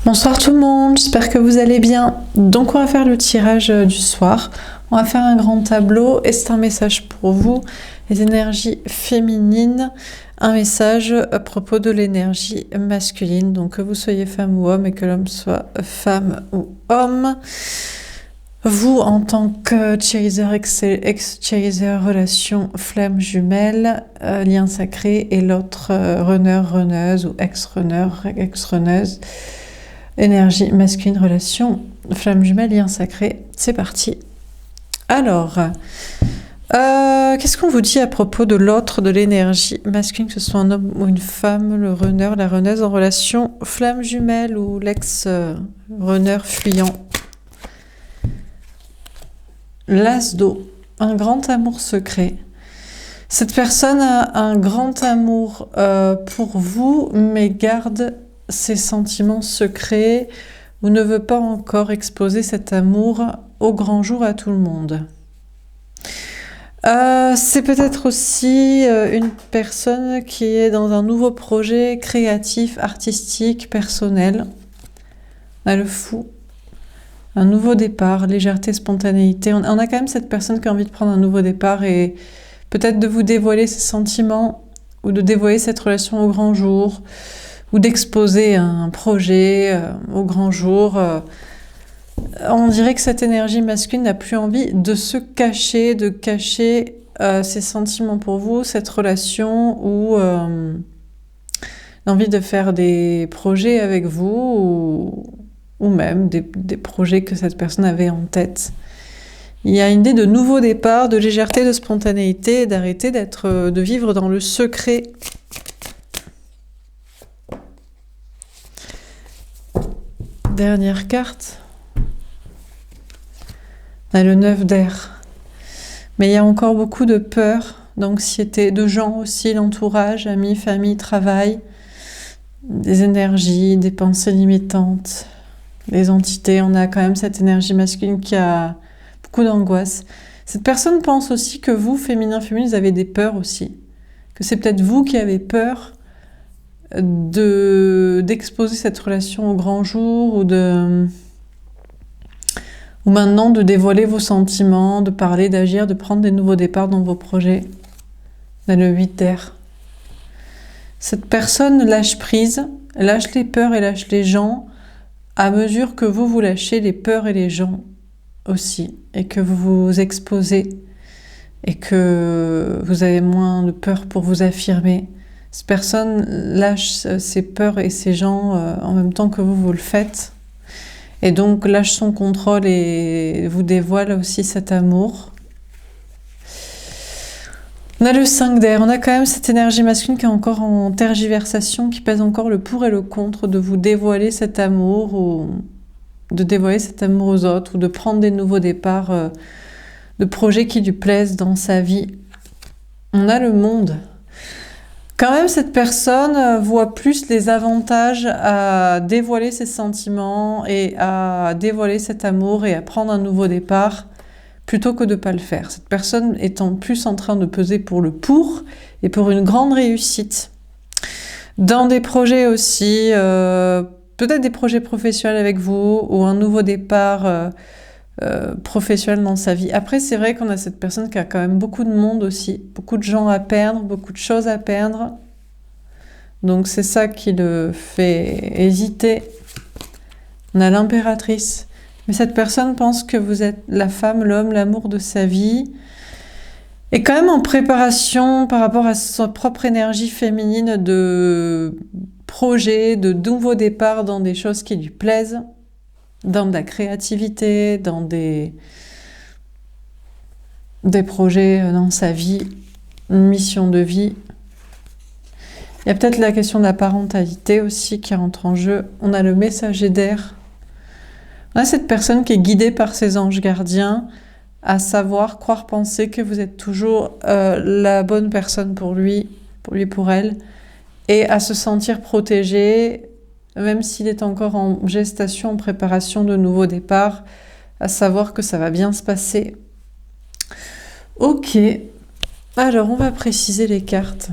Bonsoir tout le monde, j'espère que vous allez bien. Donc on va faire le tirage du soir. On va faire un grand tableau et c'est un message pour vous, les énergies féminines, un message à propos de l'énergie masculine. Donc que vous soyez femme ou homme et que l'homme soit femme ou homme. Vous, en tant que chaser, ex-chaser, relation, flamme jumelle, lien sacré, et l'autre runner, runneuse ou ex-runner, ex-runneuse, énergie masculine, relation, flamme jumelle, lien sacré. C'est parti. Alors, qu'est-ce qu'on vous dit à propos de l'autre, de l'énergie masculine, que ce soit un homme ou une femme, le runner, la runneuse en relation, flamme jumelle ou l'ex-runner fuyant? L'as d'eau, un grand amour secret. Cette personne a un grand amour pour vous, mais garde ses sentiments secrets ou ne veut pas encore exposer cet amour au grand jour à tout le monde. C'est peut-être aussi une personne qui est dans un nouveau projet créatif, artistique, personnel. On a le fou. Un nouveau départ, légèreté, spontanéité. On a quand même cette personne qui a envie de prendre un nouveau départ et peut-être de vous dévoiler ses sentiments ou de dévoiler cette relation au grand jour ou d'exposer un projet au grand jour. On dirait que cette énergie masculine n'a plus envie de se cacher, de cacher ses sentiments pour vous, cette relation ou l'envie de faire des projets avec vous ou même des projets que cette personne avait en tête. Il y a une idée de nouveau départ, de légèreté, de spontanéité, d'arrêter de vivre dans le secret. Dernière carte. On a le 9 d'air. Mais il y a encore beaucoup de peur, d'anxiété, de gens aussi, l'entourage, amis, famille, travail, des énergies, des pensées limitantes. Les entités, on a quand même cette énergie masculine qui a beaucoup d'angoisse. Cette personne pense aussi que vous, féminin, vous avez des peurs aussi. Que c'est peut-être vous qui avez peur d'exposer cette relation au grand jour ou maintenant de dévoiler vos sentiments, de parler, d'agir, de prendre des nouveaux départs dans vos projets. On a le 8 d'air. Cette personne lâche prise, lâche les peurs et lâche les gens à mesure que vous lâchez les peurs et les gens aussi, et que vous vous exposez, et que vous avez moins de peur pour vous affirmer. Cette personne lâche ses peurs et ses gens en même temps que vous le faites, et donc lâche son contrôle et vous dévoile aussi cet amour. On a le 5 d'air, on a quand même cette énergie masculine qui est encore en tergiversation, qui pèse encore le pour et le contre de vous dévoiler cet amour ou de dévoiler cet amour aux autres ou de prendre des nouveaux départs de projets qui lui plaisent dans sa vie. On a le monde. Quand même, cette personne voit plus les avantages à dévoiler ses sentiments et à dévoiler cet amour et à prendre un nouveau départ plutôt que de ne pas le faire. Cette personne étant plus en train de peser pour le pour et pour une grande réussite. Dans des projets aussi, peut-être des projets professionnels avec vous ou un nouveau départ professionnel dans sa vie. Après, c'est vrai qu'on a cette personne qui a quand même beaucoup de monde aussi, beaucoup de gens à perdre, beaucoup de choses à perdre. Donc c'est ça qui le fait hésiter. On a l'impératrice. Mais cette personne pense que vous êtes la femme, l'homme, l'amour de sa vie. Et quand même en préparation par rapport à sa propre énergie féminine de projet, de nouveaux départs dans des choses qui lui plaisent, dans de la créativité, dans des projets dans sa vie, une mission de vie. Il y a peut-être la question de la parentalité aussi qui entre en jeu. On a le messager d'air. On a cette personne qui est guidée par ses anges gardiens à savoir, croire, penser que vous êtes toujours la bonne personne pour lui, pour elle, et à se sentir protégé, même s'il est encore en gestation, en préparation de nouveaux départs, à savoir que ça va bien se passer. Ok, alors on va préciser les cartes.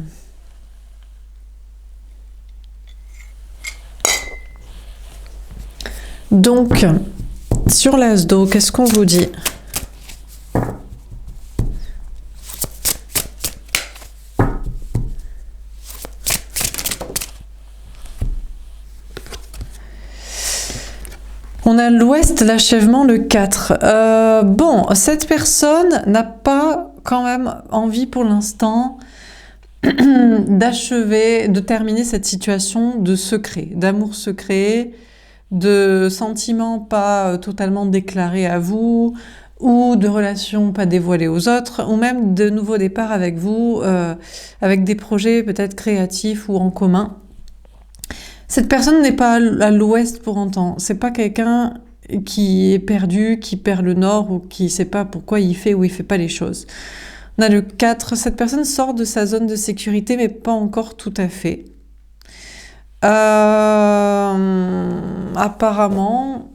Donc, sur l'as d'eau, qu'est-ce qu'on vous dit? On a l'ouest, l'achèvement, le 4. Bon, cette personne n'a pas quand même envie pour l'instant d'achever, de terminer cette situation de secret, d'amour secret, de sentiments pas totalement déclarés à vous, ou de relations pas dévoilées aux autres, ou même de nouveaux départs avec vous, avec des projets peut-être créatifs ou en commun. Cette personne n'est pas à l'ouest pour autant. C'est pas quelqu'un qui est perdu, qui perd le nord ou qui sait pas pourquoi il fait ou il fait pas les choses. On a le 4. Cette personne sort de sa zone de sécurité, mais pas encore tout à fait. Apparemment,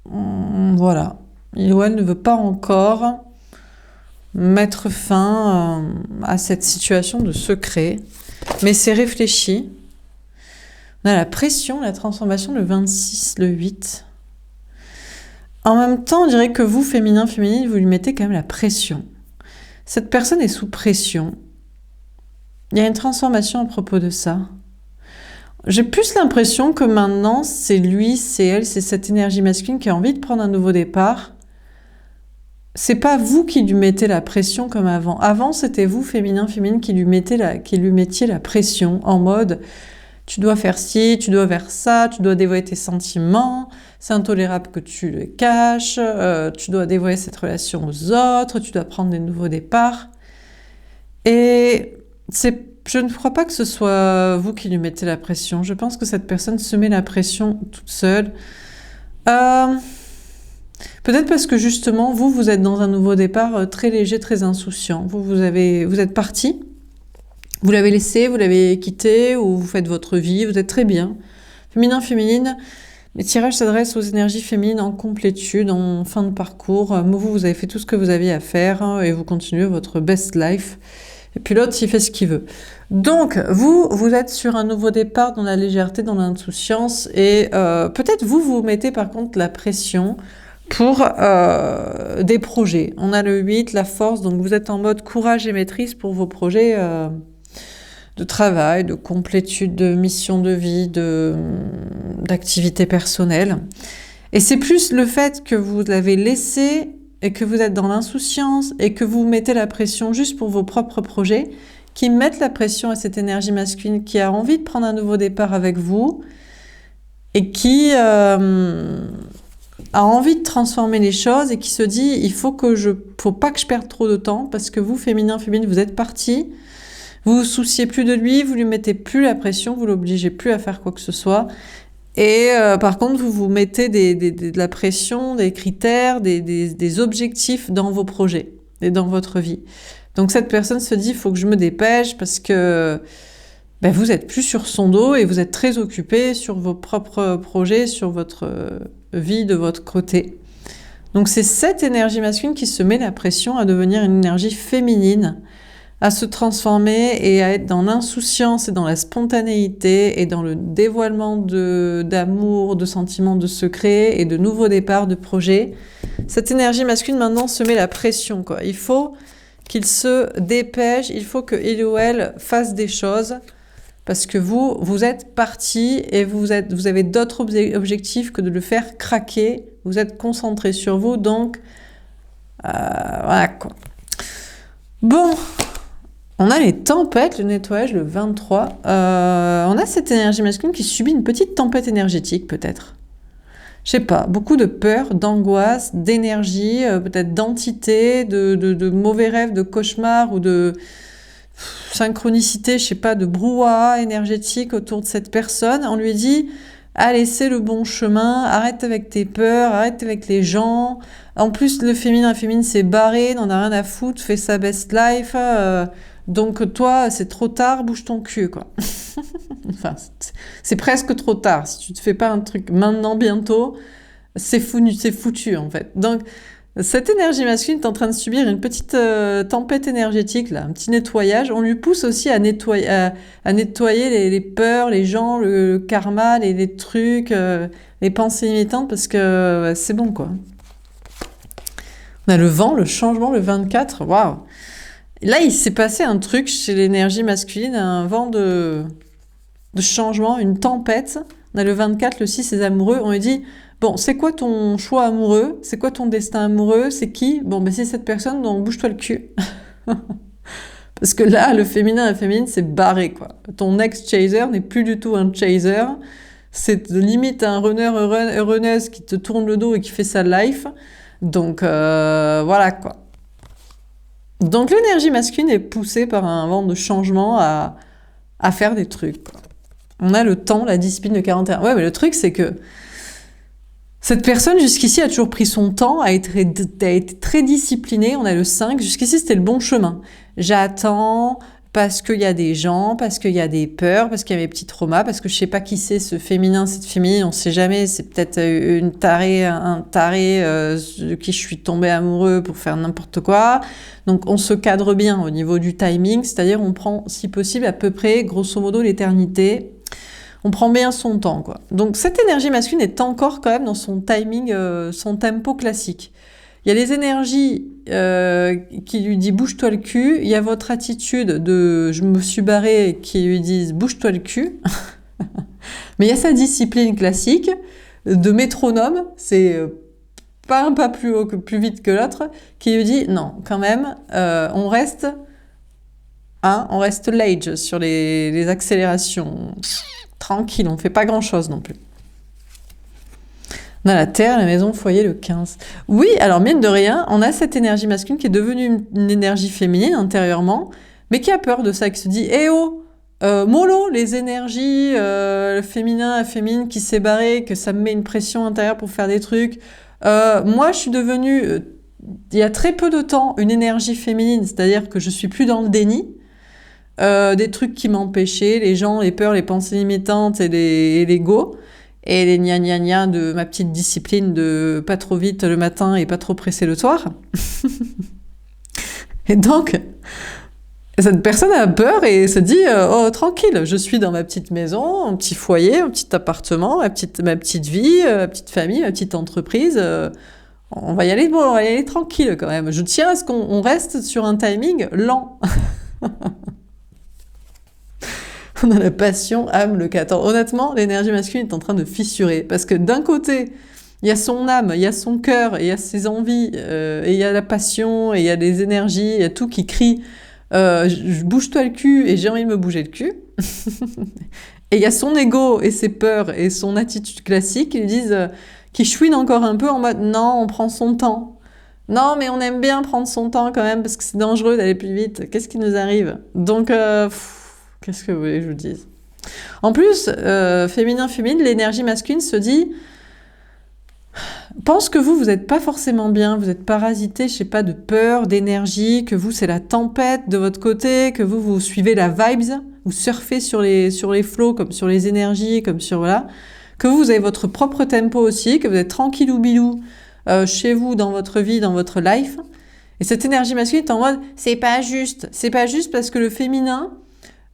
voilà. Il ou elle ne veut pas encore mettre fin à cette situation de secret, mais c'est réfléchi. On a la pression, la transformation, le 26, le 8. En même temps, on dirait que vous, féminin, féminine, vous lui mettez quand même la pression. Cette personne est sous pression. Il y a une transformation à propos de ça. J'ai plus l'impression que maintenant, c'est lui, c'est elle, c'est cette énergie masculine qui a envie de prendre un nouveau départ. C'est pas vous qui lui mettez la pression comme avant. Avant, c'était vous, féminin, féminine, qui lui mettiez la pression en mode... Tu dois faire ci, tu dois faire ça, tu dois dévoiler tes sentiments, c'est intolérable que tu le caches, tu dois dévoiler cette relation aux autres, tu dois prendre des nouveaux départs. Et je ne crois pas que ce soit vous qui lui mettez la pression. Je pense que cette personne se met la pression toute seule. Peut-être parce que justement, vous êtes dans un nouveau départ très léger, très insouciant. Vous êtes parti. Vous l'avez laissé, vous l'avez quitté, ou vous faites votre vie, vous êtes très bien. Féminin, féminine, les tirages s'adressent aux énergies féminines en complétude, en fin de parcours. Vous avez fait tout ce que vous aviez à faire et vous continuez votre best life. Et puis l'autre, il fait ce qu'il veut. Donc, vous êtes sur un nouveau départ dans la légèreté, dans l'insouciance, et peut-être vous mettez par contre la pression pour des projets. On a le 8, la force, donc vous êtes en mode courage et maîtrise pour vos projets de travail, de complétude, de mission de vie, d'activité personnelle. Et c'est plus le fait que vous l'avez laissé et que vous êtes dans l'insouciance et que vous mettez la pression juste pour vos propres projets qui mettent la pression à cette énergie masculine qui a envie de prendre un nouveau départ avec vous et qui a envie de transformer les choses et qui se dit il faut pas que je perde trop de temps parce que vous, féminin, féminine, vous êtes partis. Vous vous souciez plus de lui, vous lui mettez plus la pression, vous l'obligez plus à faire quoi que ce soit. Et par contre, vous vous mettez de la pression, des critères, des objectifs dans vos projets et dans votre vie. Donc cette personne se dit, il faut que je me dépêche parce que vous êtes plus sur son dos et vous êtes très occupé sur vos propres projets, sur votre vie de votre côté. Donc c'est cette énergie masculine qui se met la pression à devenir une énergie féminine, à se transformer et à être dans l'insouciance et dans la spontanéité et dans le dévoilement d'amour, de sentiments, de secrets et de nouveaux départs, de projets. Cette énergie masculine maintenant se met la pression, quoi. Il faut qu'il se dépêche, il faut qu'il ou elle fasse des choses parce que vous êtes parti et vous avez d'autres objectifs que de le faire craquer. Vous êtes concentré sur vous, donc voilà quoi. Bon. On a les tempêtes, le nettoyage, le 23. On a cette énergie masculine qui subit une petite tempête énergétique, peut-être. Je sais pas, beaucoup de peur, d'angoisse, d'énergie, peut-être d'entité, de mauvais rêves, de cauchemars ou de synchronicité, je sais pas, de brouhaha énergétique autour de cette personne. On lui dit, allez, c'est le bon chemin, arrête avec tes peurs, arrête avec les gens. En plus, le féminin, c'est barré, n'en a rien à foutre, fais sa best life. Donc toi, c'est trop tard, bouge ton cul, quoi. Enfin, c'est presque trop tard. Si tu te fais pas un truc maintenant, bientôt, c'est foutu, en fait. Donc, Cette énergie masculine est en train de subir une petite tempête énergétique, là, un petit nettoyage. On lui pousse aussi à nettoyer les peurs, les gens, le karma, les trucs, les pensées limitantes, parce que c'est bon, quoi. On a le vent, le changement, le 24. Waouh! Là, il s'est passé un truc chez l'énergie masculine, un vent de changement, une tempête. On a le 24, le 6, les amoureux. On lui dit, bon, c'est quoi ton choix amoureux? C'est quoi ton destin amoureux? C'est qui? Bon, ben c'est cette personne, donc bouge-toi le cul. Parce que là, le féminin et la féminine, c'est barré, quoi. Ton ex-chaser n'est plus du tout un chaser. C'est limite un runneuse qui te tourne le dos et qui fait sa life. Donc, voilà, quoi. Donc, l'énergie masculine est poussée par un vent de changement à faire des trucs, quoi. On a le temps, la discipline de 41. Ouais, mais le truc, c'est que cette personne, jusqu'ici, a toujours pris son temps, a été très disciplinée. On a le 5. Jusqu'ici, c'était le bon chemin. J'attends parce qu'il y a des gens, parce qu'il y a des peurs, parce qu'il y a mes petits traumas, parce que je sais pas qui c'est ce féminin, cette féminine, on sait jamais. C'est peut-être une tarée, un taré de qui je suis tombée amoureux pour faire n'importe quoi. Donc, on se cadre bien au niveau du timing, c'est-à-dire on prend, si possible, à peu près, grosso modo, l'éternité. On prend bien son temps, quoi. Donc, cette énergie masculine est encore quand même dans son timing, son tempo classique. Il y a les énergies qui lui disent « bouge-toi le cul ». Il y a votre attitude de « je me suis barré » qui lui disent « bouge-toi le cul ». Mais il y a sa discipline classique de métronome, c'est pas un pas plus haut que plus vite que l'autre, qui lui dit « non, quand même, on reste l'age sur les accélérations. Tranquille, on fait pas grand-chose non plus. » On a la terre, la maison, le foyer, le 15. Oui, alors mine de rien, on a cette énergie masculine qui est devenue une énergie féminine intérieurement, mais qui a peur de ça, qui se dit « eh oh, mollo, les énergies, le féminin, la féminine qui s'est barré, que ça me met une pression intérieure pour faire des trucs. Moi, je suis devenue, il y a très peu de temps, une énergie féminine, c'est-à-dire que je suis plus dans le déni. Des trucs qui m'empêchaient, les gens, les peurs, les pensées limitantes et l'ego. Et les gna de ma petite discipline de pas trop vite le matin et pas trop pressé le soir. Et donc, cette personne a peur et se dit oh, tranquille, je suis dans ma petite maison, mon petit foyer, mon petit appartement, ma petite vie, ma petite famille, ma petite entreprise. On va y aller, bon, on va y aller tranquille quand même. Je tiens à ce qu'on reste sur un timing lent. On a la passion, âme, le 14. Honnêtement, l'énergie masculine est en train de fissurer. Parce que d'un côté, il y a son âme, il y a son cœur, il y a ses envies, et il y a la passion, et il y a les énergies, il y a tout qui crie bouge-toi le cul et j'ai envie de me bouger le cul. Et il y a son ego et ses peurs et son attitude classique qui lui disent, qui chouinent encore un peu en mode non, on prend son temps. Non, mais on aime bien prendre son temps quand même parce que c'est dangereux d'aller plus vite. Qu'est-ce qui nous arrive? Donc, qu'est-ce que vous voulez que je vous dise? En plus, féminin-féminine, l'énergie masculine se dit pense que vous n'êtes pas forcément bien, vous êtes parasité, je sais pas, de peur, d'énergie, que vous, c'est la tempête de votre côté, que vous suivez la vibes, vous surfez sur les flots, comme sur les énergies, comme sur, voilà, que vous avez votre propre tempo aussi, que vous êtes tranquillou bilou chez vous, dans votre vie, dans votre life. Et cette énergie masculine est en mode, c'est pas juste parce que le féminin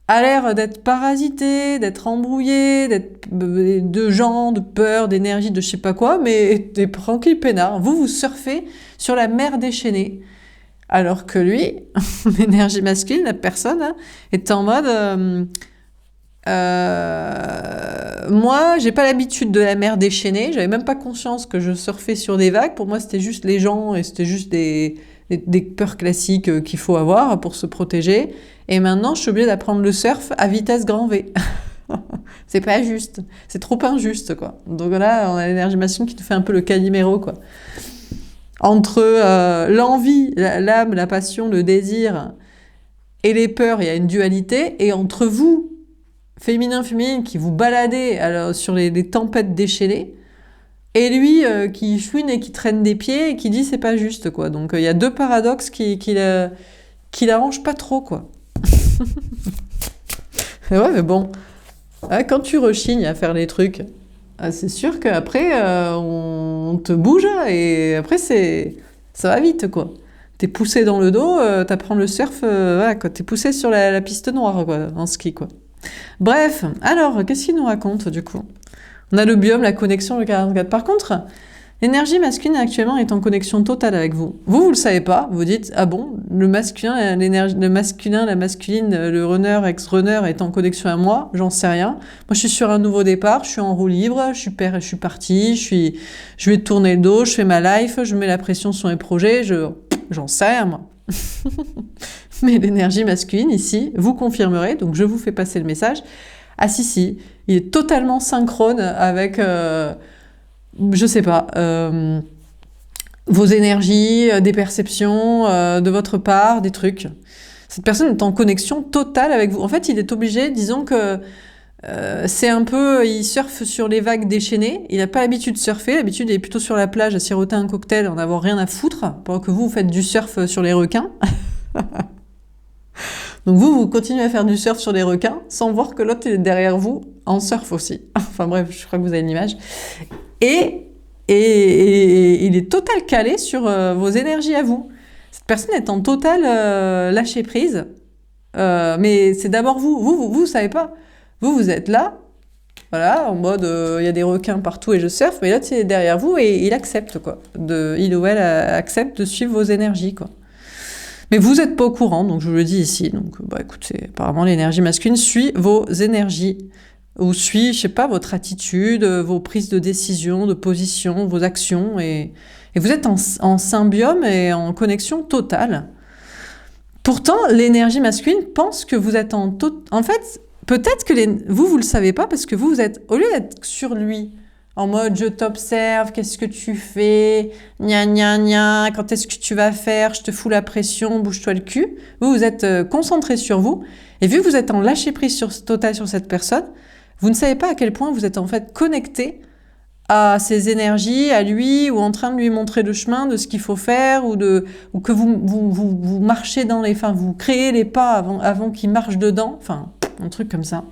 a l'air d'être parasité, d'être embrouillé, d'être de gens, de peur, d'énergie, de je sais pas quoi, mais t'es tranquille peinard. Vous surfez sur la mer déchaînée. Alors que lui, l'énergie masculine, la personne, hein, est en mode moi, j'ai pas l'habitude de la mer déchaînée, j'avais même pas conscience que je surfais sur des vagues. Pour moi, c'était juste les gens et c'était juste des peurs classiques qu'il faut avoir pour se protéger. Et maintenant, je suis obligée d'apprendre le surf à vitesse grand V. C'est pas juste. C'est trop injuste, quoi. Donc là, on a l'énergie masculine qui te fait un peu le Calimero, quoi. Entre l'envie, l'âme, la passion, le désir et les peurs, il y a une dualité. Et entre vous, féminin, féminine, qui vous baladez alors, sur les tempêtes déchaînées, et lui qui chouine et qui traîne des pieds et qui dit c'est pas juste, quoi. Donc il y a deux paradoxes qui l'arrangent pas trop, quoi. Ouais, mais bon, quand tu rechignes à faire les trucs, c'est sûr qu'après on te bouge et après c'est Ça va vite, quoi. T'es poussé dans le dos, t'apprends le surf, voilà, quoi. T'es poussé sur la piste noire, quoi, en ski, quoi. Bref, alors, qu'est-ce qu'il nous raconte, du coup? On a le biome, la connexion, le 44. Par contre, l'énergie masculine actuellement est en connexion totale avec vous. Vous le savez pas. Vous dites, ah bon, le masculin, le masculin, la masculine, le runner, ex-runner est en connexion à moi. J'en sais rien. Moi, je suis sur un nouveau départ. Je suis en roue libre. Je suis parti. Je vais tourner le dos. Je fais ma life. Je mets la pression sur mes projets. J'en sais rien, moi. Mais l'énergie masculine, ici, vous confirmerez. Donc, je vous fais passer le message. Ah si, il est totalement synchrone avec, je sais pas, vos énergies, des perceptions de votre part, des trucs. Cette personne est en connexion totale avec vous. En fait, il est obligé, disons que c'est un peu, il surfe sur les vagues déchaînées. Il n'a pas l'habitude de surfer. L'habitude, il est plutôt sur la plage à siroter un cocktail, en avoir rien à foutre, pendant que vous faites du surf sur les requins. Donc vous continuez à faire du surf sur les requins sans voir que l'autre est derrière vous en surf aussi. Enfin bref, je crois que vous avez l'image. Et il est total calé sur vos énergies à vous. Cette personne est en total lâcher prise. Mais c'est d'abord vous. Vous savez pas. Vous êtes là, voilà, en mode il y a des requins partout et je surfe, mais l'autre c'est derrière vous et il accepte quoi. Il ou elle accepte de suivre vos énergies quoi. Mais vous n'êtes pas au courant, donc je vous le dis ici. Donc, écoutez, apparemment, l'énergie masculine suit vos énergies, ou suit, je sais pas, votre attitude, vos prises de décision, de position, vos actions, et vous êtes en symbiome et en connexion totale. Pourtant, l'énergie masculine pense que vous êtes en fait, peut-être que vous le savez pas, parce que vous êtes, au lieu d'être sur lui, en mode je t'observe, qu'est-ce que tu fais, gna gna gna, quand est-ce que tu vas faire, je te fous la pression, bouge-toi le cul. Vous êtes concentré sur vous, et vu que vous êtes en lâcher prise total sur cette personne, vous ne savez pas à quel point vous êtes en fait connecté à ses énergies, à lui, ou en train de lui montrer le chemin de ce qu'il faut faire, ou que vous marchez dans vous créez les pas avant qu'il marche dedans, enfin, un truc comme ça.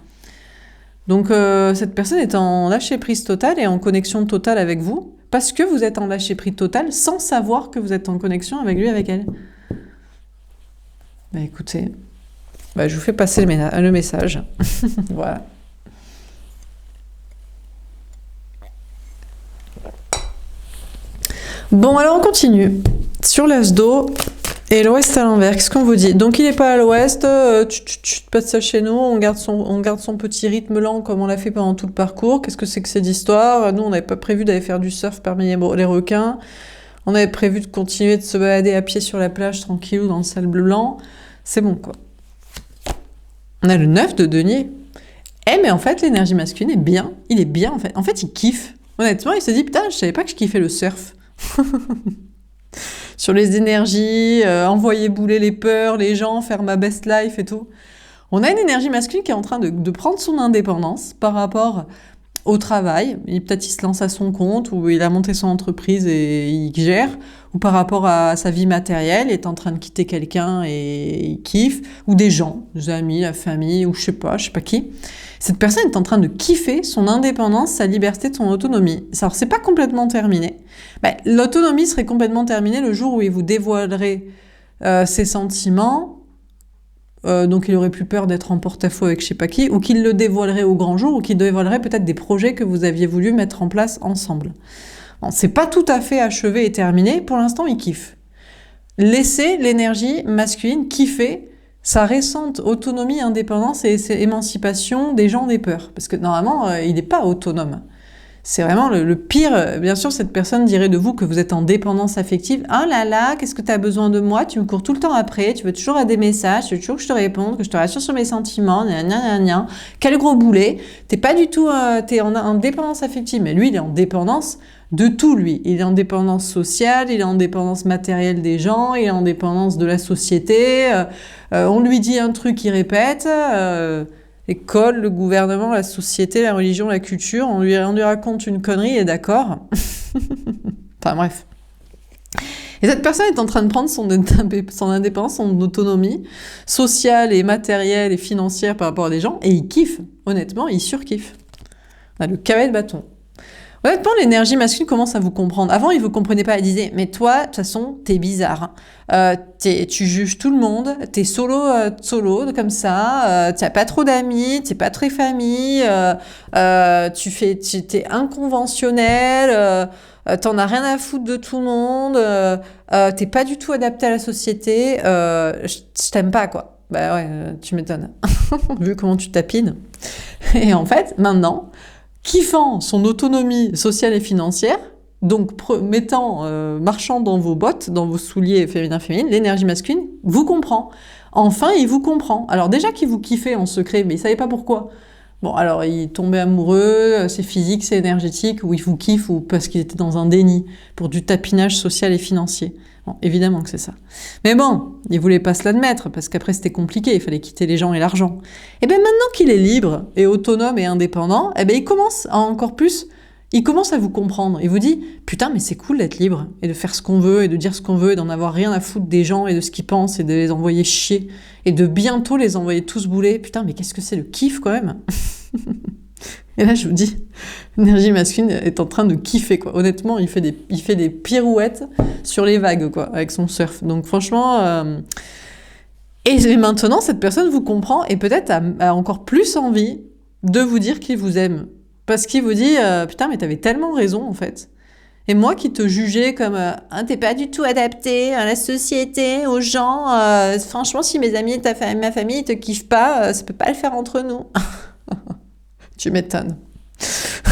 Donc cette personne est en lâcher-prise totale et en connexion totale avec vous, parce que vous êtes en lâcher-prise totale sans savoir que vous êtes en connexion avec lui, avec elle. Écoutez, je vous fais passer le message. Voilà. Bon, alors on continue. Sur l'as d'eau et l'ouest à l'envers, qu'est-ce qu'on vous dit? Donc il n'est pas à l'ouest, tu passes ça chez nous, on garde son petit rythme lent comme on l'a fait pendant tout le parcours. Qu'est-ce que c'est que cette histoire? Nous, on n'avait pas prévu d'aller faire du surf parmi les requins. On avait prévu de continuer de se balader à pied sur la plage tranquillou dans le sable blanc. C'est bon, quoi. On a le 9 de denier. Mais en fait, l'énergie masculine est bien. Il est bien, en fait. En fait, il kiffe. Honnêtement, il s'est dit, putain, je savais pas que je kiffais le surf. Sur les énergies, envoyer bouler les peurs, les gens, faire ma best life et tout. On a une énergie masculine qui est en train de prendre son indépendance par rapport au travail. Peut-être il se lance à son compte, ou il a monté son entreprise et il gère, ou par rapport à sa vie matérielle, il est en train de quitter quelqu'un et il kiffe, ou des gens, des amis, la famille, ou je sais pas qui. Cette personne est en train de kiffer son indépendance, sa liberté, son autonomie. Alors, c'est pas complètement terminé. L'autonomie serait complètement terminée le jour où il vous dévoilerait ses sentiments. Donc, il aurait plus peur d'être en porte-à-faux avec je sais pas qui, ou qu'il le dévoilerait au grand jour, ou qu'il dévoilerait peut-être des projets que vous aviez voulu mettre en place ensemble. Bon, c'est pas tout à fait achevé et terminé. Pour l'instant, il kiffe. Laissez l'énergie masculine kiffer sa récente autonomie, indépendance et émancipation des gens des peurs. Parce que normalement, il n'est pas autonome. C'est vraiment le pire. Bien sûr, cette personne dirait de vous que vous êtes en dépendance affective. « Oh là là, qu'est-ce que tu as besoin de moi? Tu me cours tout le temps après, tu veux toujours à des messages, tu veux toujours que je te réponde, que je te rassure sur mes sentiments, gna gna gna gna. Quel gros boulet. T'es pas du tout... t'es en dépendance affective. » Mais lui, il est en dépendance de tout, lui. Il est en dépendance sociale, il est en dépendance matérielle des gens, il est en dépendance de la société. On lui dit un truc, il répète. L'école, le gouvernement, la société, la religion, la culture, on lui raconte une connerie, il est d'accord. Enfin bref. Et cette personne est en train de prendre son indépendance, son autonomie sociale et matérielle et financière par rapport à des gens, et il kiffe. Honnêtement, il surkiffe. On a le cavet de bâton. Honnêtement, l'énergie masculine commence à vous comprendre. Avant, il vous comprenait pas. Il disait, mais toi, de toute façon, t'es bizarre. Tu juges tout le monde. T'es solo comme ça. T'as pas trop d'amis. T'es pas très famille. T'es inconventionnel. T'en as rien à foutre de tout le monde. T'es pas du tout adapté à la société. Je t'aime pas, quoi. Bah ouais, tu m'étonnes. Vu comment tu tapines. Et en fait, maintenant, kiffant son autonomie sociale et financière, donc marchant dans vos bottes, dans vos souliers féminins-féminines, l'énergie masculine vous comprend. Enfin, il vous comprend. Alors déjà qu'il vous kiffait en secret, mais il savait pas pourquoi. Bon, alors il tombait amoureux, c'est physique, c'est énergétique, ou il vous kiffe, ou parce qu'il était dans un déni pour du tapinage social et financier. Bon, évidemment que c'est ça. Mais bon, il voulait pas se l'admettre, parce qu'après c'était compliqué, il fallait quitter les gens et l'argent. Et bien maintenant qu'il est libre, et autonome et indépendant, eh ben il commence à vous comprendre. Il vous dit, putain, mais c'est cool d'être libre, et de faire ce qu'on veut, et de dire ce qu'on veut, et d'en avoir rien à foutre des gens, et de ce qu'ils pensent, et de les envoyer chier, et de bientôt les envoyer tous bouler. Putain, mais qu'est-ce que c'est le kiff quand même. Et là, je vous dis, l'énergie masculine est en train de kiffer, quoi. Honnêtement, il fait des pirouettes sur les vagues, quoi, avec son surf. Donc franchement... Et maintenant, cette personne vous comprend et peut-être a encore plus envie de vous dire qu'il vous aime. Parce qu'il vous dit, putain, mais t'avais tellement raison, en fait. Et moi qui te jugeais comme, t'es pas du tout adapté à la société, aux gens, franchement, si mes amis et ma famille te kiffent pas, ça peut pas le faire entre nous. Tu m'étonnes.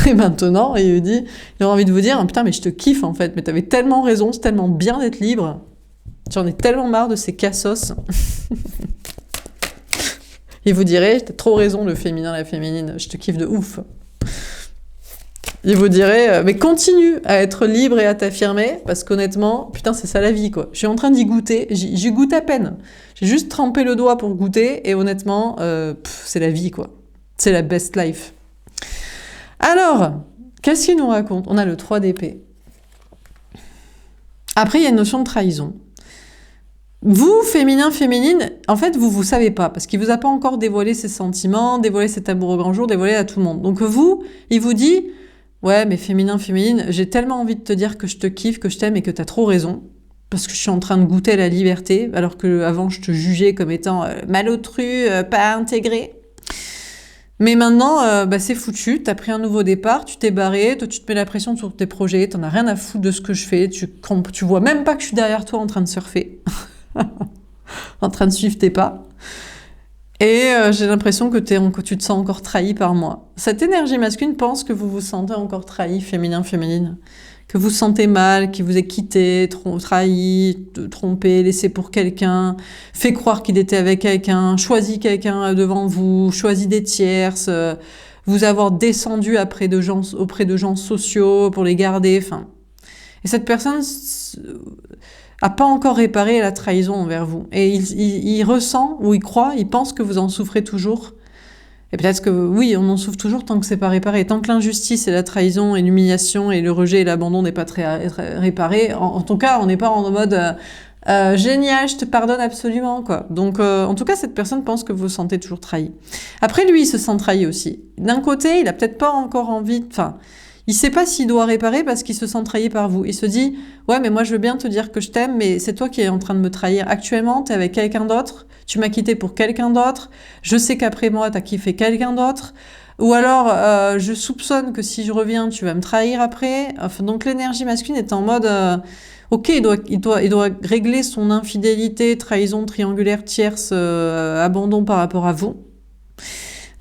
Et maintenant, il a envie de vous dire, putain, mais je te kiffe, en fait, mais t'avais tellement raison, c'est tellement bien d'être libre. J'en ai tellement marre de ces cassos. Il vous dirait, t'as trop raison, le féminin, la féminine, je te kiffe de ouf. Il vous dirait, mais continue à être libre et à t'affirmer, parce qu'honnêtement, putain, c'est ça la vie, quoi. Je suis en train d'y goûter, j'y goûte à peine. J'ai juste trempé le doigt pour goûter, et honnêtement, c'est la vie, quoi. C'est la best life. Alors, qu'est-ce qu'il nous raconte? On a le 3 d'épée. Après, il y a une notion de trahison. Vous, féminin, féminine, en fait, vous savez pas, parce qu'il vous a pas encore dévoilé ses sentiments, dévoilé cet amour au grand jour, dévoilé à tout le monde. Donc vous, il vous dit, ouais, mais féminin, féminine, j'ai tellement envie de te dire que je te kiffe, que je t'aime et que t'as trop raison, parce que je suis en train de goûter à la liberté, alors que avant je te jugeais comme étant malotru, pas intégré. Mais maintenant, c'est foutu, t'as pris un nouveau départ, tu t'es barré, toi tu te mets la pression sur tes projets, t'en as rien à foutre de ce que je fais, tu vois même pas que je suis derrière toi en train de surfer. En train de suivre tes pas. Et j'ai l'impression que tu te sens encore trahi par moi. Cette énergie masculine pense que vous vous sentez encore trahi, féminin, féminine. Que vous sentez mal, qu'il vous ait quitté, trahi, trompé, laissé pour quelqu'un, fait croire qu'il était avec quelqu'un, choisi quelqu'un devant vous, choisi des tierces, vous avoir descendu auprès de gens sociaux pour les garder, enfin. Et cette personne a pas encore réparé la trahison envers vous. Et il ressent, ou il croit, il pense que vous en souffrez toujours. Et peut-être que oui, on en souffre toujours tant que c'est pas réparé. Tant que l'injustice et la trahison et l'humiliation et le rejet et l'abandon n'est pas très réparé, en tout cas, on n'est pas en mode génial, je te pardonne absolument, quoi. Donc, en tout cas, cette personne pense que vous vous sentez toujours trahi. Après, lui, il se sent trahi aussi. D'un côté, il a peut-être pas encore envie, il sait pas s'il doit réparer parce qu'il se sent trahi par vous. Il se dit, ouais, mais moi, je veux bien te dire que je t'aime, mais c'est toi qui es en train de me trahir. Actuellement, t'es avec quelqu'un d'autre, tu m'as quitté pour quelqu'un d'autre, je sais qu'après moi, t'as kiffé quelqu'un d'autre, ou alors, je soupçonne que si je reviens, tu vas me trahir après. Enfin, donc, l'énergie masculine est en mode, ok, il doit régler son infidélité, trahison triangulaire, tierce, abandon par rapport à vous.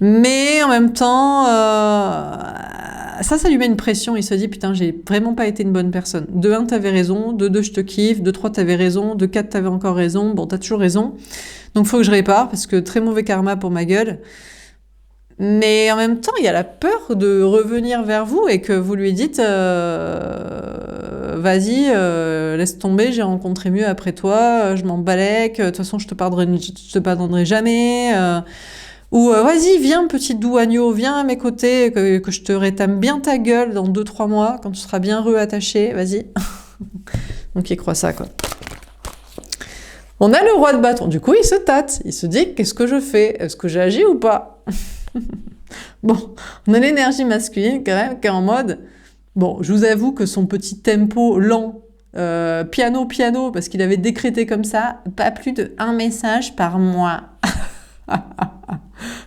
Mais en même temps, ça lui met une pression. Il se dit, putain, j'ai vraiment pas été une bonne personne. De 1, t'avais raison. De 2, je te kiffe. De 3, t'avais raison. De 4, t'avais encore raison. Bon, t'as toujours raison. Donc, faut que je répare parce que très mauvais karma pour ma gueule. Mais en même temps, il y a la peur de revenir vers vous et que vous lui dites, vas-y, laisse tomber, j'ai rencontré mieux après toi, je m'en balèque, de toute façon, je te pardonnerai jamais. Ou vas-y, viens, petit doux agneau, viens à mes côtés, que je te rétame bien ta gueule dans 2-3 mois, quand tu seras bien reattaché, vas-y. Donc il croit ça, quoi. On a le roi de bâton, du coup il se tâte, il se dit, qu'est-ce que je fais? Est-ce que j'agis ou pas? Bon, on a l'énergie masculine quand même, qui est en mode, Bon, je vous avoue que son petit tempo lent, piano, piano, parce qu'il avait décrété comme ça, pas plus de 1 message par mois.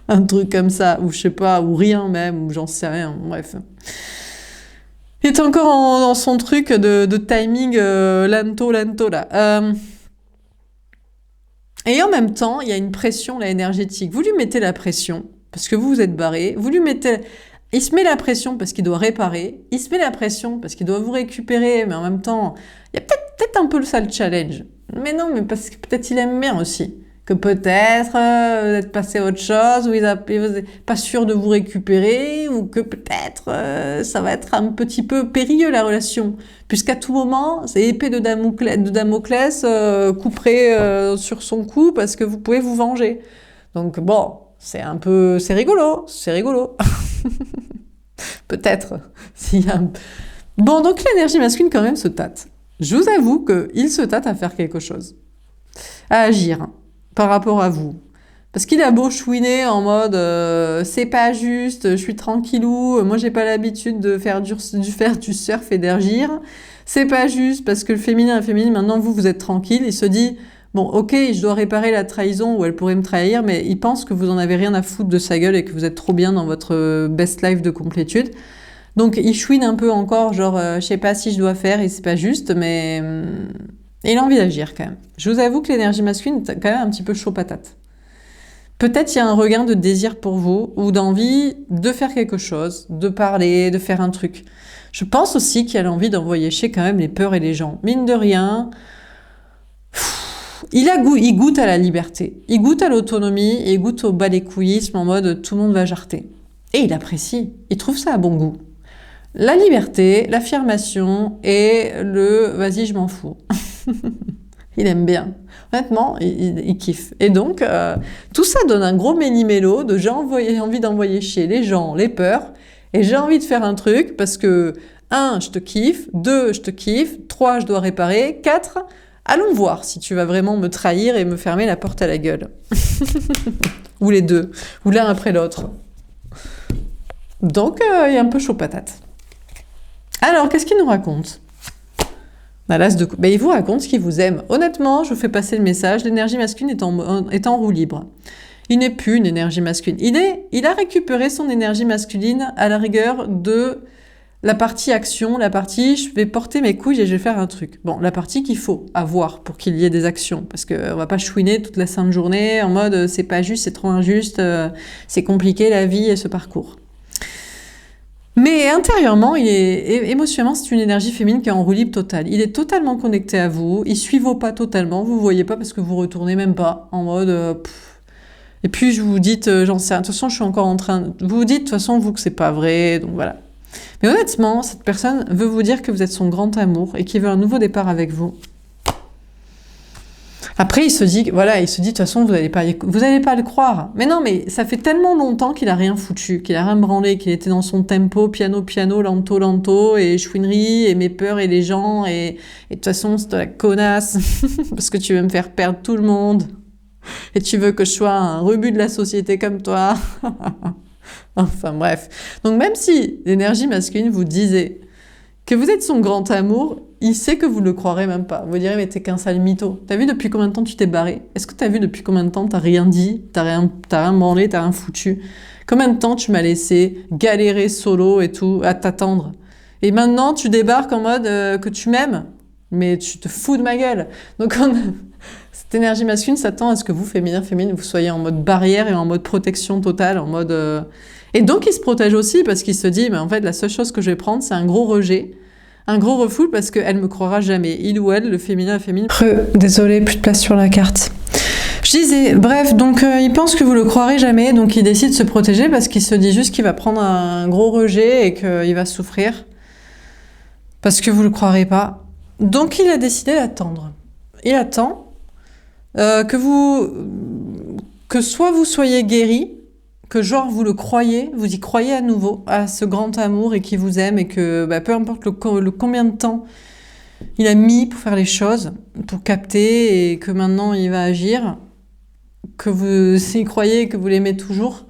Un truc comme ça, ou je sais pas, ou rien même, ou j'en sais rien, bref. Il est encore dans son truc de timing lento, lento, là. Et en même temps, il y a une pression là, énergétique. Vous lui mettez la pression, parce que vous êtes barré. Vous lui mettez... Il se met la pression parce qu'il doit réparer. Il se met la pression parce qu'il doit vous récupérer. Mais en même temps, il y a peut-être un peu ça le challenge. Mais non, mais parce que peut-être il aime bien aussi. Que peut-être vous êtes passé à autre chose, ou il n'est pas sûr de vous récupérer, ou que peut-être ça va être un petit peu périlleux la relation. Puisqu'à tout moment, c'est épée de Damoclès couperée sur son cou parce que vous pouvez vous venger. Donc bon, c'est rigolo, c'est rigolo. Peut-être. Bon, donc l'énergie masculine quand même se tâte. Je vous avoue qu'il se tâte à faire quelque chose. À agir par rapport à vous. Parce qu'il a beau chouiner en mode c'est pas juste, je suis tranquillou, moi j'ai pas l'habitude de faire du surf et d'agir. C'est pas juste parce que le féminin, maintenant vous êtes tranquille. Il se dit bon, ok, je dois réparer la trahison où elle pourrait me trahir, mais il pense que vous en avez rien à foutre de sa gueule et que vous êtes trop bien dans votre best life de complétude. Donc il chouine un peu encore, genre je sais pas si je dois faire et c'est pas juste, mais il a envie d'agir quand même. Je vous avoue que l'énergie masculine est quand même un petit peu chaud patate. Peut-être il y a un regain de désir pour vous ou d'envie de faire quelque chose, de parler, de faire un truc. Je pense aussi qu'il a l'envie d'envoyer chier quand même les peurs et les gens. Mine de rien, il goûte à la liberté, il goûte à l'autonomie, il goûte au balécouillisme en mode tout le monde va jarter. Et il apprécie, il trouve ça à bon goût. La liberté, l'affirmation et le « vas-y, je m'en fous ». Il aime bien. Honnêtement, il kiffe. Et donc, tout ça donne un gros méli-mélo de j'ai envie d'envoyer chier les gens, les peurs, et j'ai envie de faire un truc parce que 1, je te kiffe, 2, je te kiffe, 3, je dois réparer, 4, allons voir si tu vas vraiment me trahir et me fermer la porte à la gueule. Ou les deux, ou l'un après l'autre. Donc, il est un peu chaud patate. Alors, qu'est-ce qu'il nous raconte ? Il vous raconte ce qu'il vous aime. Honnêtement, je vous fais passer le message, l'énergie masculine est en roue libre. Il n'est plus une énergie masculine. Il a récupéré son énergie masculine à la rigueur de la partie action, la partie je vais porter mes couilles et je vais faire un truc. Bon, la partie qu'il faut avoir pour qu'il y ait des actions, parce qu'on va pas chouiner toute la sainte journée en mode c'est pas juste, c'est trop injuste, c'est compliqué la vie et ce parcours. Mais intérieurement, émotionnellement, c'est une énergie féminine qui est en roue libre totale. Il est totalement connecté à vous, il suit vos pas totalement, vous ne voyez pas parce que vous retournez même pas, en mode... Et puis je vous dites, j'en sais rien, de toute façon je suis encore en train... Vous vous dites de toute façon vous que c'est pas vrai, donc voilà. Mais honnêtement, cette personne veut vous dire que vous êtes son grand amour et qu'il veut un nouveau départ avec vous. Après, il se dit, de toute façon, vous allez pas le croire. Mais non, mais ça fait tellement longtemps qu'il a rien foutu, qu'il a rien branlé, qu'il était dans son tempo, piano, piano, lento, lento, et chouinerie, et mes peurs, et les gens, et de toute façon, c'est de la connasse, parce que tu veux me faire perdre tout le monde, et tu veux que je sois un rebut de la société comme toi. Enfin, bref. Donc, même si l'énergie masculine vous disait que vous êtes son grand amour, il sait que vous ne le croirez même pas. Vous direz, mais t'es qu'un sale mytho. T'as vu depuis combien de temps tu t'es barré? Est-ce que t'as vu depuis combien de temps t'as rien dit, t'as rien branlé, t'as rien foutu? Combien de temps tu m'as laissé galérer solo et tout, à t'attendre? Et maintenant, tu débarques en mode que tu m'aimes, mais tu te fous de ma gueule. Donc, cette énergie masculine s'attend à ce que vous, féminin, vous soyez en mode barrière et en mode protection totale, en mode... Et donc, il se protège aussi parce qu'il se dit, mais en fait, la seule chose que je vais prendre, c'est un gros rejet, un gros refoule parce qu'elle me croira jamais. Il ou elle, le féminin, la féminine. Désolée, plus de place sur la carte. Je disais, bref, donc il pense que vous le croirez jamais, donc il décide de se protéger parce qu'il se dit juste qu'il va prendre un gros rejet et qu'il va souffrir parce que vous le croirez pas. Donc il a décidé d'attendre. Il attend que soit vous soyez guéri, que genre vous le croyez, vous y croyez à nouveau à ce grand amour et qui vous aime et que peu importe le combien de temps il a mis pour faire les choses, pour capter et que maintenant il va agir, que vous y croyez et que vous l'aimez toujours,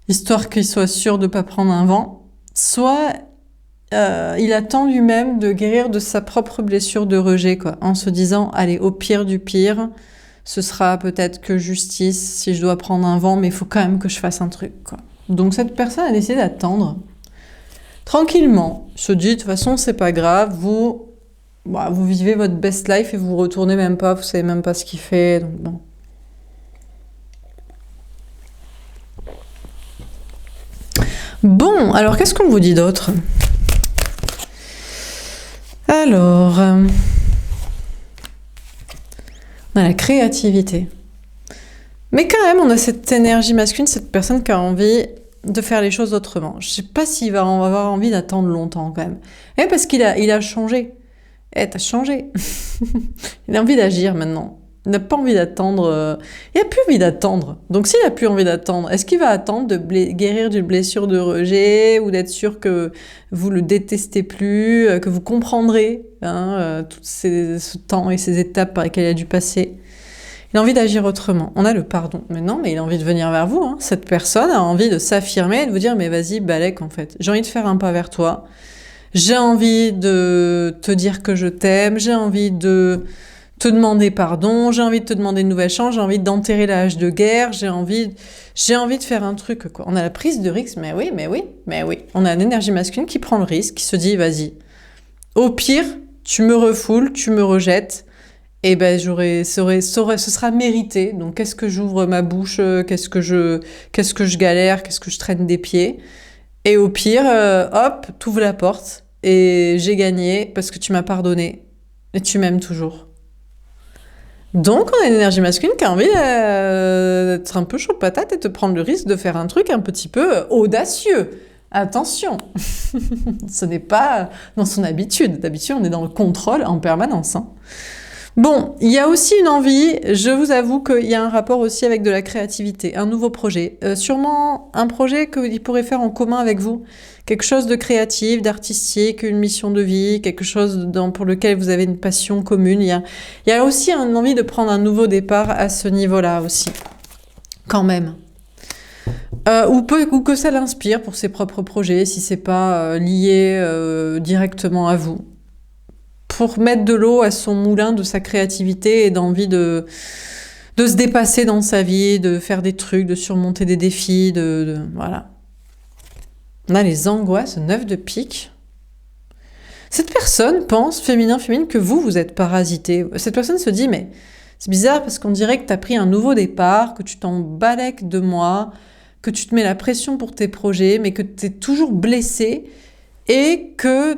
histoire qu'il soit sûr de ne pas prendre un vent, soit il attend lui-même de guérir de sa propre blessure de rejet, quoi, en se disant, allez, au pire du pire, ce sera peut-être que justice si je dois prendre un vent, mais il faut quand même que je fasse un truc, quoi. Donc cette personne a décidé d'attendre tranquillement, se dit, de toute façon, c'est pas grave, vous vivez votre best life et vous retournez même pas, vous savez même pas ce qu'il fait, donc bon. Bon, alors qu'est-ce qu'on vous dit d'autre? Alors, on a la créativité. Mais quand même, on a cette énergie masculine, cette personne qui a envie de faire les choses autrement. Je sais pas s'il va avoir envie d'attendre longtemps quand même. Et parce qu'il a changé. T'as changé. Il a envie d'agir maintenant. Il n'a pas envie d'attendre. Il n'a plus envie d'attendre. Donc s'il n'a plus envie d'attendre, est-ce qu'il va attendre de guérir d'une blessure de rejet ou d'être sûr que vous le détestez plus, que vous comprendrez tout ce temps et ces étapes par lesquelles il a dû passer? Il a envie d'agir autrement. On a le pardon. Mais non, mais il a envie de venir vers vous. Cette personne a envie de s'affirmer et de vous dire, mais vas-y, balèque en fait. J'ai envie de faire un pas vers toi. J'ai envie de te dire que je t'aime. J'ai envie de te demander pardon. J'ai envie de te demander une nouvelle chance. J'ai envie d'enterrer la hache de guerre. J'ai envie de faire un truc, quoi. On a la prise de risque. Mais oui. On a une énergie masculine qui prend le risque, qui se dit, vas-y. Au pire, tu me refoules, tu me rejettes. Et ben ce sera mérité. Donc qu'est-ce que j'ouvre ma bouche, qu'est-ce que je galère, qu'est-ce que je traîne des pieds. Et au pire, hop, t'ouvres la porte et j'ai gagné parce que tu m'as pardonné et tu m'aimes toujours. Donc on a une énergie masculine qui a envie d'être un peu chaud patate et de prendre le risque de faire un truc un petit peu audacieux. Attention, ce n'est pas dans son habitude. D'habitude, on est dans le contrôle en permanence. Bon, il y a aussi une envie, je vous avoue qu'il y a un rapport aussi avec de la créativité, un nouveau projet. Sûrement un projet qu'il pourrait faire en commun avec vous. Quelque chose de créatif, d'artistique, une mission de vie, quelque chose pour lequel vous avez une passion commune. Il y a aussi une envie de prendre un nouveau départ à ce niveau-là aussi, quand même. Ou que ça l'inspire pour ses propres projets, si c'est pas lié directement à vous. Pour mettre de l'eau à son moulin de sa créativité et d'envie de se dépasser dans sa vie, de faire des trucs, de surmonter des défis, voilà. On a les angoisses, 9 de pique. Cette personne pense, féminin, que vous êtes parasité. Cette personne se dit, mais c'est bizarre parce qu'on dirait que tu as pris un nouveau départ, que tu t'en balèques de moi, que tu te mets la pression pour tes projets, mais que tu es toujours blessé et que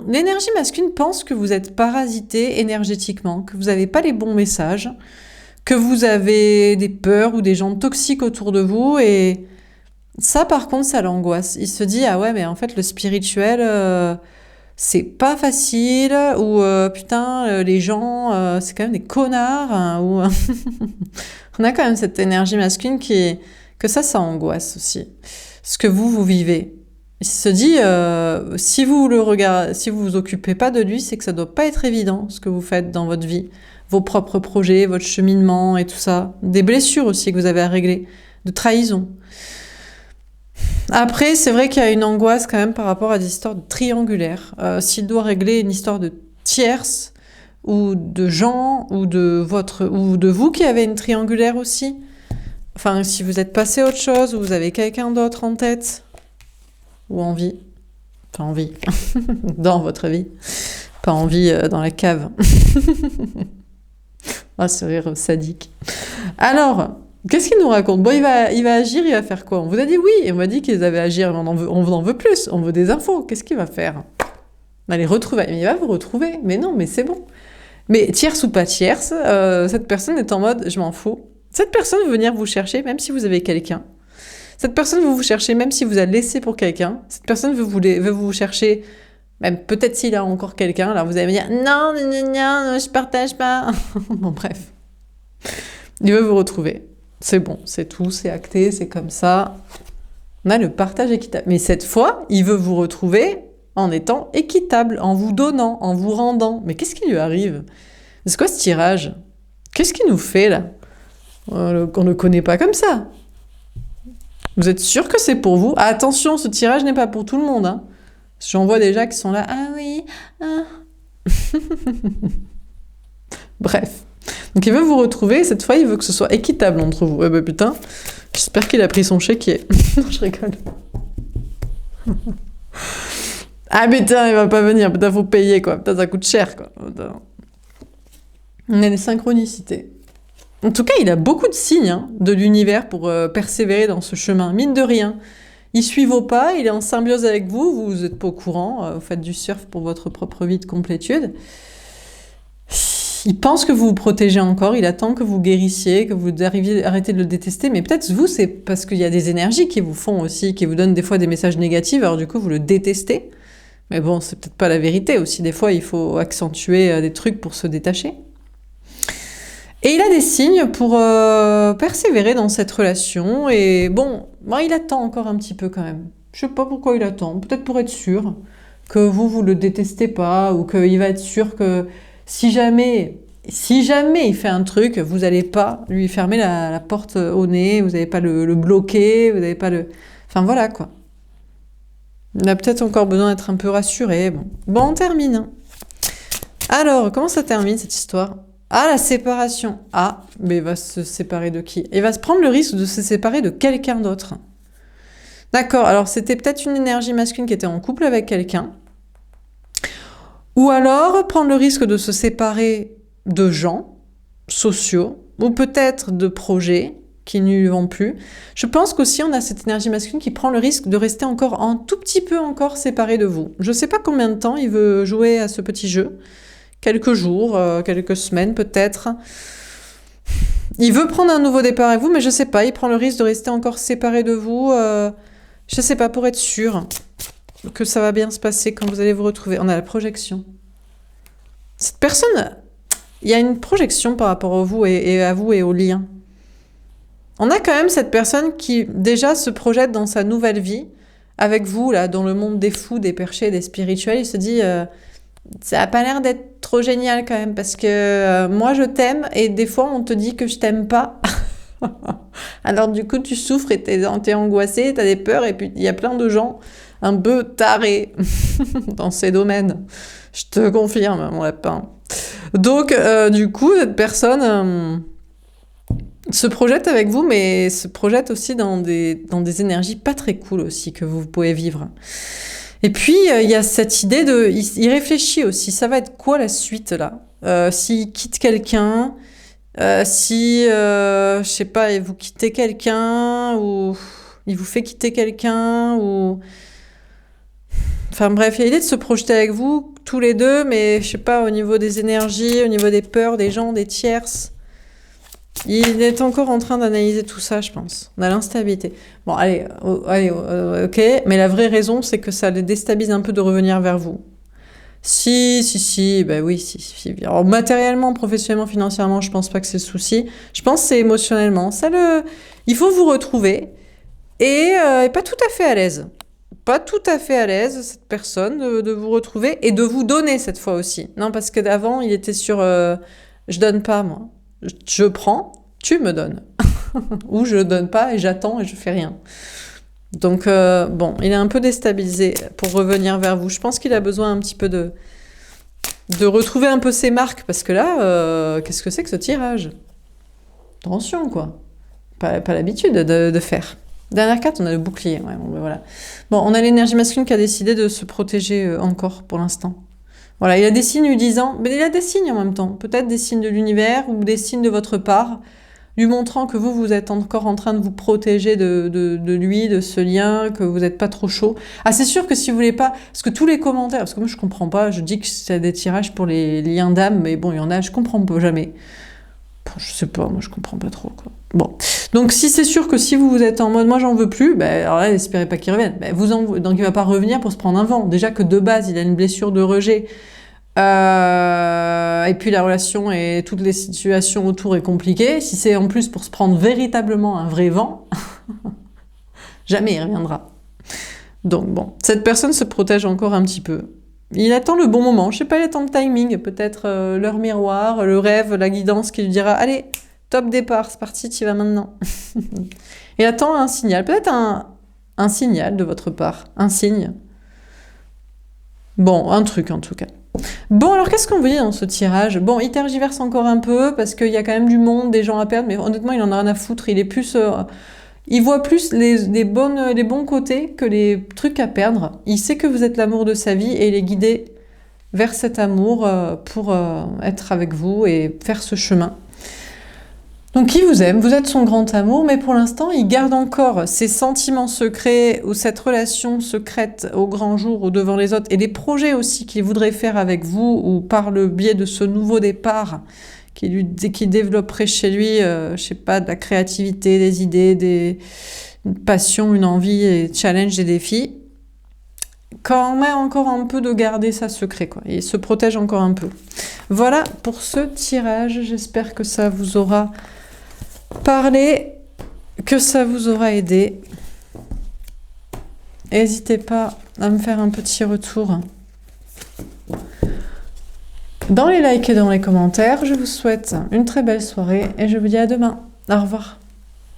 l'énergie masculine pense que vous êtes parasité énergétiquement, que vous n'avez pas les bons messages, que vous avez des peurs ou des gens toxiques autour de vous, et ça par contre ça l'angoisse. Il se dit, ah ouais, mais en fait le spirituel c'est pas facile, ou putain les gens c'est quand même des connards, ou on a quand même cette énergie masculine que ça angoisse aussi, ce que vous vivez. Il se dit, si vous vous occupez pas de lui, c'est que ça doit pas être évident ce que vous faites dans votre vie, vos propres projets, votre cheminement et tout ça, des blessures aussi que vous avez à régler, de trahison. Après, c'est vrai qu'il y a une angoisse quand même par rapport à des histoires triangulaires. S'il doit régler une histoire de tierce ou de gens ou de vous qui avez une triangulaire aussi. Enfin, si vous êtes passé à autre chose ou vous avez quelqu'un d'autre en tête. Ou en vie. Enfin, en vie. Dans votre vie. Pas en vie dans la cave. Ah, ce rire sadique. Alors, qu'est-ce qu'il nous raconte? Bon, il va agir, il va faire quoi? On vous a dit oui, et on m'a dit qu'ils avaient agir, mais on en veut plus, on veut des infos. Qu'est-ce qu'il va faire? On va les retrouver. Mais il va vous retrouver. Mais non, mais c'est bon. Mais tierce ou pas tierce, cette personne est en mode, je m'en fous. Cette personne veut venir vous chercher, même si vous avez quelqu'un. Cette personne veut vous chercher même si vous a laissé pour quelqu'un. Cette personne veut vous chercher, même peut-être s'il a encore quelqu'un. Alors vous allez me dire, non, je partage pas. Bon, bref. Il veut vous retrouver. C'est bon, c'est tout, c'est acté, c'est comme ça. On a le partage équitable. Mais cette fois, il veut vous retrouver en étant équitable, en vous donnant, en vous rendant. Mais qu'est-ce qui lui arrive? C'est quoi ce tirage? Qu'est-ce qu'il nous fait là? On ne le connaît pas comme ça. Vous êtes sûr que c'est pour vous? Ah, attention, ce tirage n'est pas pour tout le monde. J'en vois déjà qui sont là, ah oui, ah. Bref. Donc il veut vous retrouver, et cette fois il veut que ce soit équitable entre vous. Eh ben putain, j'espère qu'il a pris son chéquier. Non, je rigole. Ah putain, il va pas venir, putain, faut payer quoi, putain, ça coûte cher quoi. Putain. On a des synchronicités. En tout cas, il a beaucoup de signes hein, de l'univers pour persévérer dans ce chemin, mine de rien. Il suit vos pas, il est en symbiose avec vous, vous n'êtes pas au courant, vous faites du surf pour votre propre vie de complétude. Il pense que vous vous protégez encore, il attend que vous guérissiez, que vous arriviez, arrêtez de le détester, mais peut-être vous, c'est parce qu'il y a des énergies qui vous font aussi, qui vous donnent des fois des messages négatifs, alors du coup vous le détestez. Mais bon, c'est peut-être pas la vérité aussi, des fois il faut accentuer des trucs pour se détacher. Et il a des signes pour persévérer dans cette relation, et bon, il attend encore un petit peu quand même. Je sais pas pourquoi il attend, peut-être pour être sûr que vous le détestez pas, ou qu'il va être sûr que si jamais il fait un truc, vous n'allez pas lui fermer la porte au nez, vous n'allez pas le bloquer, vous n'allez pas le... Enfin voilà quoi. Il a peut-être encore besoin d'être un peu rassuré. Bon, on termine. Alors, comment ça termine cette histoire? Ah, la séparation. Ah, mais il va se séparer de qui? Il va se prendre le risque de se séparer de quelqu'un d'autre. D'accord, alors c'était peut-être une énergie masculine qui était en couple avec quelqu'un. Ou alors prendre le risque de se séparer de gens sociaux, ou peut-être de projets qui ne lui vont plus. Je pense qu'aussi on a cette énergie masculine qui prend le risque de rester encore un tout petit peu encore séparé de vous. Je ne sais pas combien de temps il veut jouer à ce petit jeu. Quelques jours, quelques semaines peut-être. Il veut prendre un nouveau départ avec vous, mais je ne sais pas, il prend le risque de rester encore séparé de vous. Je ne sais pas, pour être sûr que ça va bien se passer quand vous allez vous retrouver. On a la projection. Cette personne, il y a une projection par rapport à vous et à vous et au lien. On a quand même cette personne qui déjà se projette dans sa nouvelle vie avec vous, là, dans le monde des fous, des perchés, des spirituels. Il se dit, ça n'a pas l'air d'être trop génial quand même, parce que moi je t'aime et des fois on te dit que je t'aime pas. Alors du coup tu souffres et t'es angoissé, t'as des peurs, et puis il y a plein de gens un peu tarés dans ces domaines. Je te confirme, mon lapin. Donc du coup cette personne se projette avec vous, mais se projette aussi dans des énergies pas très cool aussi que vous pouvez vivre. Et puis, il y a cette idée de... Il réfléchit aussi, ça va être quoi la suite, là? S'il quitte quelqu'un, je sais pas, vous quittez quelqu'un, ou il vous fait quitter quelqu'un, ou... Enfin bref, il y a l'idée de se projeter avec vous, tous les deux, mais je sais pas, au niveau des énergies, au niveau des peurs, des gens, des tierces. Il est encore en train d'analyser tout ça, je pense. On a l'instabilité. Bon, allez, ok. Mais la vraie raison, c'est que ça le déstabilise un peu de revenir vers vous. Si, ben oui, si. Alors, matériellement, professionnellement, financièrement, je pense pas que c'est le souci. Je pense que c'est émotionnellement. Il faut vous retrouver et pas tout à fait à l'aise. Pas tout à fait à l'aise, cette personne, de vous retrouver et de vous donner cette fois aussi. Non, parce que d'avant, il était sur je donne pas, moi. Je prends, tu me donnes. Ou je donne pas et j'attends et je fais rien. Donc, il est un peu déstabilisé pour revenir vers vous. Je pense qu'il a besoin un petit peu de retrouver un peu ses marques, parce que là, qu'est-ce que c'est que ce tirage? Attention, quoi. Pas l'habitude de faire. Dernière carte, on a le bouclier. Ouais, voilà. Bon, on a l'énergie masculine qui a décidé de se protéger encore pour l'instant. Voilà, il a des signes lui disant, mais il a des signes en même temps, peut-être des signes de l'univers ou des signes de votre part, lui montrant que vous êtes encore en train de vous protéger de lui, de ce lien, que vous n'êtes pas trop chaud. Ah, c'est sûr que si vous voulez pas, parce que tous les commentaires, parce que moi je comprends pas, je dis que c'est des tirages pour les liens d'âme, mais bon, il y en a, je comprends pas jamais. Bon, je sais pas, moi je comprends pas trop, quoi. Bon, donc si c'est sûr que si vous êtes en mode moi j'en veux plus, alors là n'espérez pas qu'il revienne. Donc il va pas revenir pour se prendre un vent. Déjà que de base il a une blessure de rejet, et puis la relation et toutes les situations autour est compliquées. Si c'est en plus pour se prendre véritablement un vrai vent, jamais il reviendra. Donc bon, cette personne se protège encore un petit peu. Il attend le bon moment, je sais pas, il attend le timing, peut-être l'heure miroir, le rêve, la guidance qui lui dira « Allez, top départ, c'est parti, tu y vas maintenant. » Il attend un signal, peut-être un signal de votre part, un signe. Bon, un truc en tout cas. Bon, alors qu'est-ce qu'on vous dit dans ce tirage? Bon, il tergiverse encore un peu parce qu'il y a quand même du monde, des gens à perdre, mais honnêtement, il en a rien à foutre. Il est plus, il voit plus les bons côtés que les trucs à perdre. Il sait que vous êtes l'amour de sa vie et il est guidé vers cet amour pour être avec vous et faire ce chemin. Donc il vous aime, vous êtes son grand amour, mais pour l'instant il garde encore ses sentiments secrets ou cette relation secrète au grand jour ou devant les autres et des projets aussi qu'il voudrait faire avec vous ou par le biais de ce nouveau départ qui développerait chez lui, je sais pas, de la créativité, des idées, une passion, une envie, des challenges, des défis. Quand même encore un peu de garder ça secret, quoi. Il se protège encore un peu. Voilà pour ce tirage. J'espère que ça vous aura parlé, que ça vous aura aidé. N'hésitez pas à me faire un petit retour dans les likes et dans les commentaires. Je vous souhaite une très belle soirée et je vous dis à demain. Au revoir.